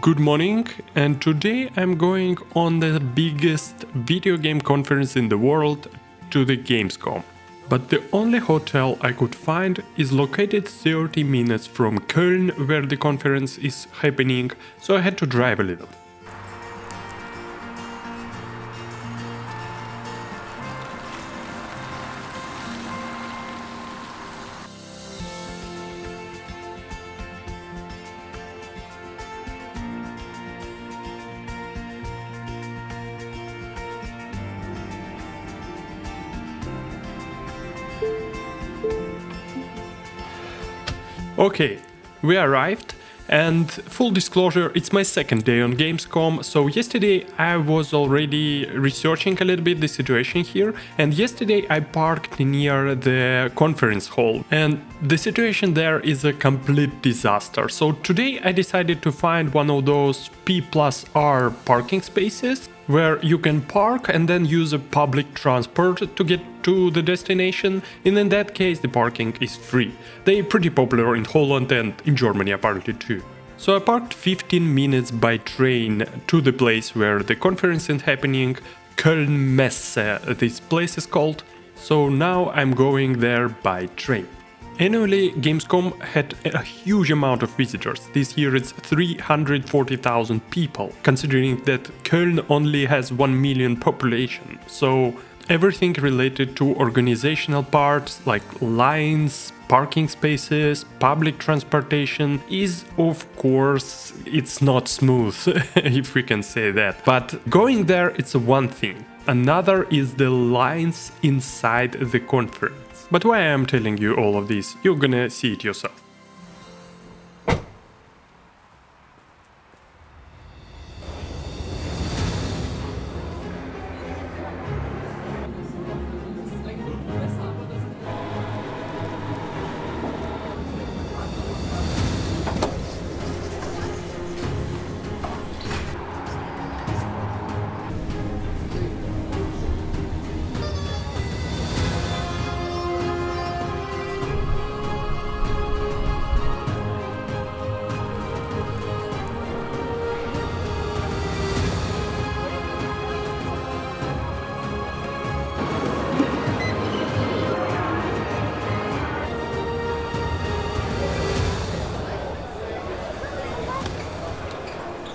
Good morning, and today I'm going on the biggest video game conference in the world, to the Gamescom. But the only hotel I could find is located 30 minutes from Köln, where the conference is happening, so I had to drive a little. Okay, we arrived, and full disclosure, it's my second day on Gamescom, so yesterday I was already researching a little bit the situation here, and yesterday I parked near the conference hall, and the situation there is a complete disaster. So today I decided to find one of those P+R parking spaces, where you can park and then use a public transport to get to the destination, and in that case the parking is free. They're pretty popular in Holland and in Germany apparently too. So I parked 15 minutes by train to the place where the conference is happening, Köln Messe this place is called, so now I'm going there by train. Annually, Gamescom had a huge amount of visitors. This year it's 340,000 people, considering that Köln only has 1 million population. So everything related to organizational parts like lines, parking spaces, public transportation is, of course, it's not smooth, if we can say that. But going there, it's one thing. Another is the lines inside the conference. But why I'm telling you all of this, you're gonna see it yourself.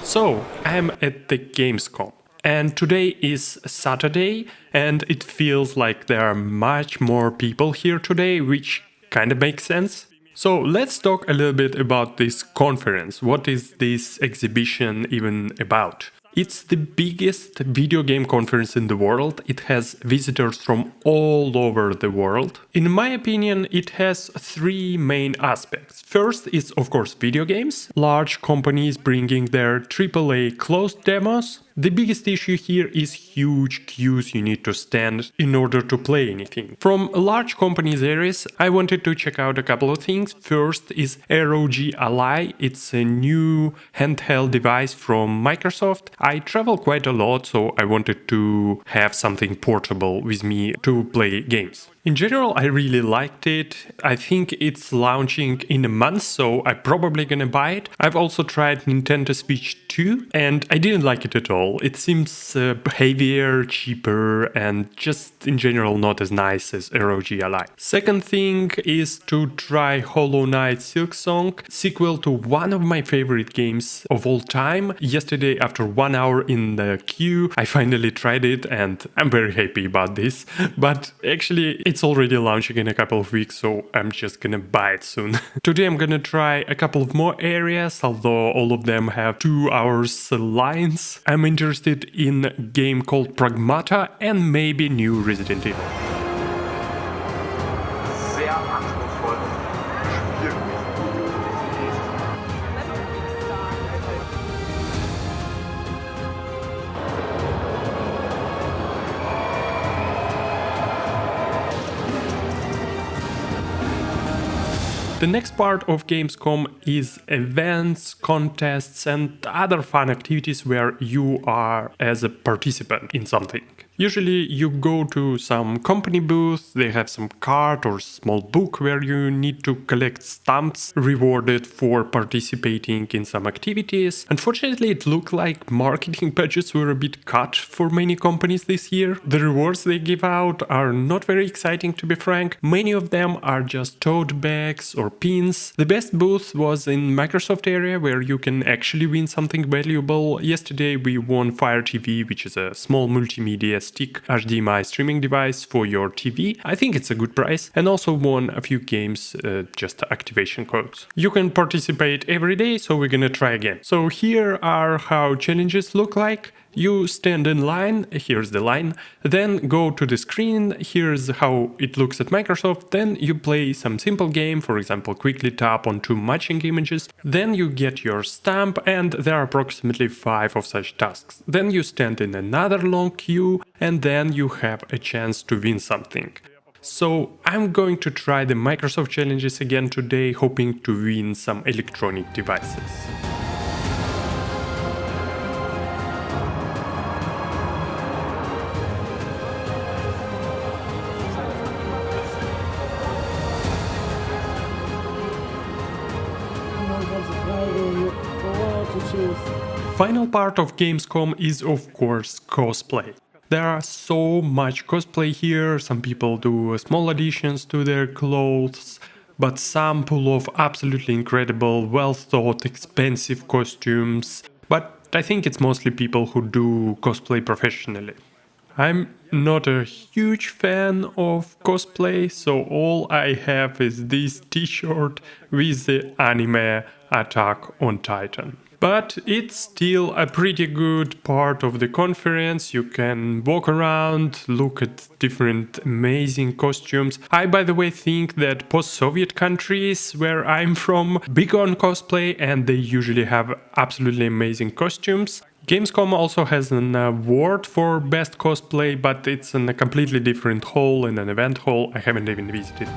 So, I'm at the Gamescom, and today is Saturday, and it feels like there are much more people here today, which kinda makes sense. So let's talk a little bit about this conference. What is this exhibition even about? It's the biggest video game conference in the world. It has visitors from all over the world. In my opinion, it has three main aspects. First is, of course, video games. Large companies bringing their AAA closed demos. The biggest issue here is huge queues you need to stand in order to play anything. From large companies' areas, I wanted to check out a couple of things. First is ROG Ally. It's a new handheld device from Microsoft. I travel quite a lot, so I wanted to have something portable with me to play games. In general, I really liked it. I think it's launching in a month, so I'm probably gonna buy it. I've also tried Nintendo Switch 2, and I didn't like it at all. It seems heavier, cheaper, and just in general not as nice as ROG Ally. Second thing is to try Hollow Knight Silksong, sequel to one of my favorite games of all time. Yesterday, after 1 hour in the queue, I finally tried it, and I'm very happy about this. But actually, it's already launching in a couple of weeks, so I'm just gonna buy it soon. Today I'm gonna try a couple of more areas, although all of them have 2 hours lines. I'm interested in a game called Pragmata and maybe new Resident Evil. Sehr anspruchsvoll. The next part of Gamescom is events, contests and other fun activities where you are as a participant in something. Usually you go to some company booth, they have some card or small book where you need to collect stamps rewarded for participating in some activities. Unfortunately, it looked like marketing budgets were a bit cut for many companies this year. The rewards they give out are not very exciting, to be frank. Many of them are just tote bags or pins. The best booth was in Microsoft area where you can actually win something valuable. Yesterday we won Fire TV, which is a small multimedia stick HDMI streaming device for your TV. I think it's a good price, and also won a few games, just activation codes. You can participate every day, so we're gonna try again. So here are how challenges look like. You stand in line, here's the line, then go to the screen, here's how it looks at Microsoft, then you play some simple game, for example quickly tap on two matching images, then you get your stamp, and there are approximately 5 of such tasks. Then you stand in another long queue, and then you have a chance to win something. So I'm going to try the Microsoft challenges again today, hoping to win some electronic devices. Final part of Gamescom is of course cosplay. There are so much cosplay here, some people do small additions to their clothes, but some pull off absolutely incredible, well thought, expensive costumes. But I think it's mostly people who do cosplay professionally. I'm not a huge fan of cosplay, so all I have is this t-shirt with the anime Attack on Titan. But it's still a pretty good part of the conference. You can walk around, look at different amazing costumes. I, by the way, think that post-Soviet countries where I'm from big on cosplay, and they usually have absolutely amazing costumes. Gamescom also has an award for best cosplay, but it's in a completely different hall, in an event hall I haven't even visited.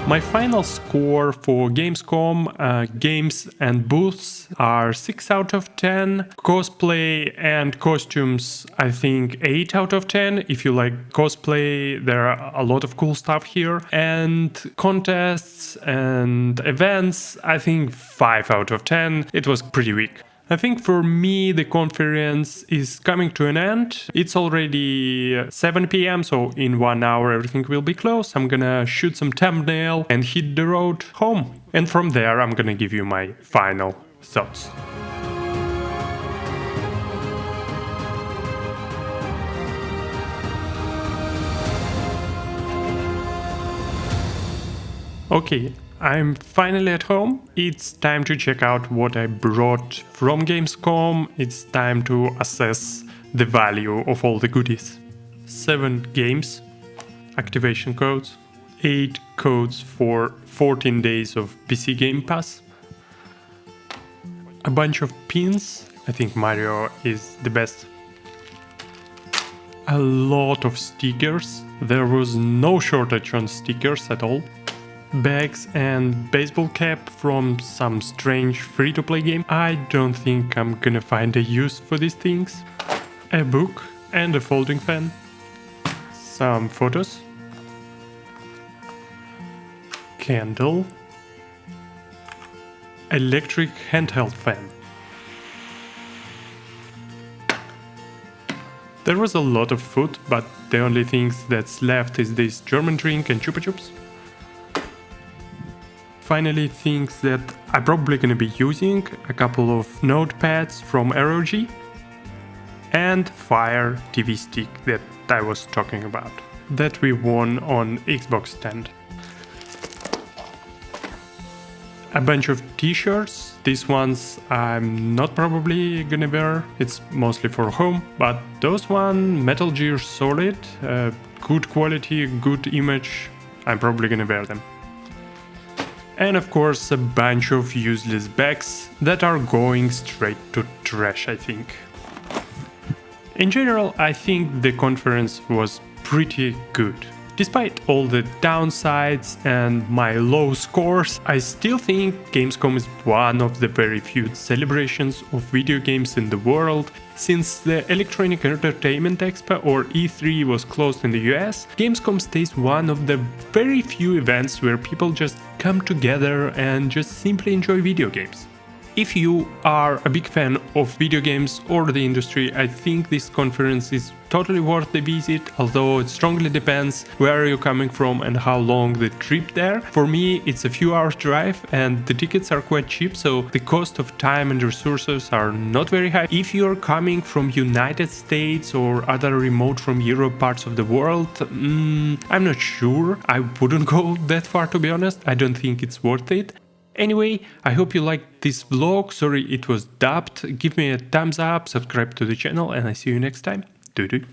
My final score for Gamescom, games and booths are 6 out of 10. Cosplay and costumes, I think 8 out of 10. If you like cosplay, there are a lot of cool stuff here. And contests and events, I think 5 out of 10. It was pretty weak. I think for me the conference is coming to an end. It's already 7 p.m, so in 1 hour everything will be closed. I'm gonna shoot some thumbnail and hit the road home. And from there I'm gonna give you my final thoughts. Okay, I'm finally at home. It's time to check out what I brought from Gamescom. It's time to assess the value of all the goodies. 7 games, activation codes, 8 codes for 14 days of PC Game Pass, a bunch of pins. I think Mario is the best. A lot of stickers. There was no shortage on stickers at all. Bags and baseball cap from some strange free-to-play game. I don't think I'm gonna find a use for these things. A book and a folding fan. Some photos. Candle. Electric handheld fan. There was a lot of food, but the only things that's left is this German drink and Chupa Chups. Finally, things that I'm probably gonna be using, a couple of notepads from ROG, and Fire TV stick that I was talking about, that we won on Xbox stand. a bunch of t-shirts. These ones I'm not probably gonna wear, it's mostly for home, but those one, Metal Gear Solid, good quality, good image, I'm probably gonna wear them. And of course a bunch of useless bags that are going straight to trash, I think. In general, I think the conference was pretty good. Despite all the downsides and my low scores, I still think Gamescom is one of the very few celebrations of video games in the world. Since the Electronic Entertainment Expo or E3 was closed in the US, Gamescom stays one of the very few events where people just come together and just simply enjoy video games. If you are a big fan of video games or the industry, I think this conference is totally worth the visit, although it strongly depends where you're coming from and how long the trip there. For me, it's a few hours drive and the tickets are quite cheap, so the cost of time and resources are not very high. If you're coming from United States or other remote from Europe parts of the world, I'm not sure. I wouldn't go that far, to be honest. I don't think it's worth it. Anyway, I hope you liked this vlog. Sorry it was dubbed. Give me a thumbs up, subscribe to the channel, and I see you next time. Doo doo.